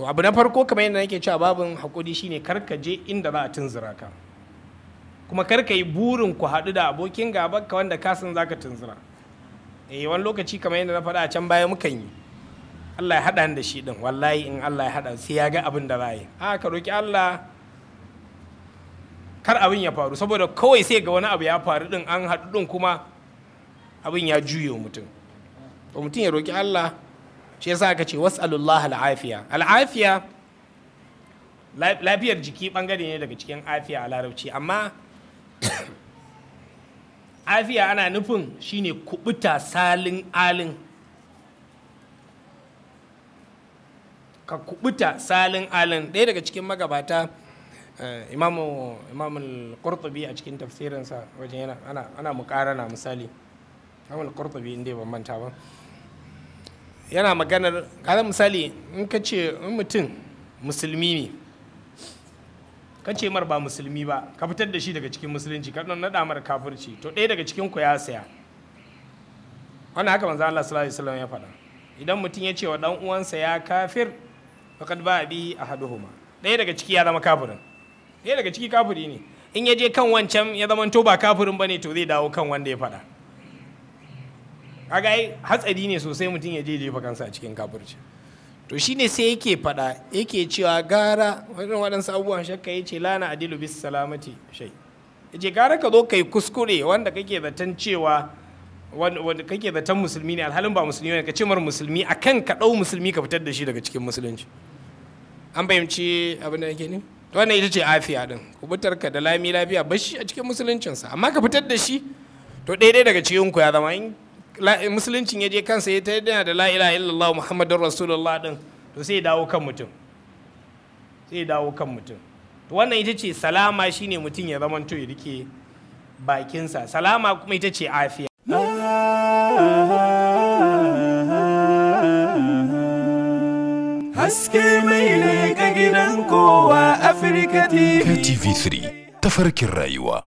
to abu na farko kamar yadda nake cewa babin hakuri shine karka je inda za a tunzura ka, kuma karka yi burin ku haɗu da abokin gaban ka wanda ka san zaka tunzura. Wani lokaci kamar yadda na faɗa a can baya mukan yi, Allah ya haɗa ni da shi din, wallahi in Allah ya haɗa sai ya ga abin da za yi. Ka roki Allah kar abin ya faru, saboda kawai sai ga wani abu ya faru din an haɗu din kuma abin ya juyo mutum. To mutum ya roki Allah, shi yasa aka ce was'alullah al'afiya. Al'afiya lafiyar jiki bangare ne daga cikin afiya a larabci, amma afiya ana nufin shine kubuta salin alin, ka kubuta salin alin. Ɗaya daga cikin magabata imam al-Qurtubi a cikin tafsirinsa wajen ana muƙarana misali, imam al-Qurtubi inda ban manta ba, yana maganar kaza misali in ka ce in mutum musulmi ne ka ce mar ba musulmi ba, ka fitar da shi daga cikin musulunci, ka naɗa mar kafirci, to ɗaya daga cikin ku ya saya. Wannan haka manzo Allah sallallahu alaihi wasallam ya faɗa, idan mutum ya ce wa dan uwansa ya kafir faqad ba bi ahaduhuma, ɗaya daga ciki ya zama kafirin, ɗaya daga ciki kafiri ne. In ya je kan wancan ya zama to ba kafirin bane, to zai dawo kan wanda ya faɗa. Kaga ai hatsari ne sosai mutum ya je jefa kansa a cikin kafirci. To shine sai yake faɗa, yake cewa gara waɗansu abubuwan shakka yace lana adilu bis salamati shay, yace gara ka zo kai kuskure wanda kake zaton cewa wanda kake zaton musulmi ne alhalin ba musulmi ne, ka ce mar musulmi akan ka ɗau musulmi ka fitar da shi daga cikin musulunci. An fahimci abin da yake ne? Wannan ita ce afiya din, kubutar ka da lami lafiya bashi a cikin musuluncinsa, amma ka fitar da shi to ɗaya daga cikin ku ya zama in musuluncin ya je kansa ya ta yana da la ilaha illallah muhammadur rasulullah din, to sai dawo kan mutum, sai dawo kan mutum. To wannan ita ce salama, shine mutum ya zama to ya rike bakinsa. Salama kuma ita ce afiya. Haske mai ne ga gidan kowa Afirka TV. TV3 tafarkin rayuwa.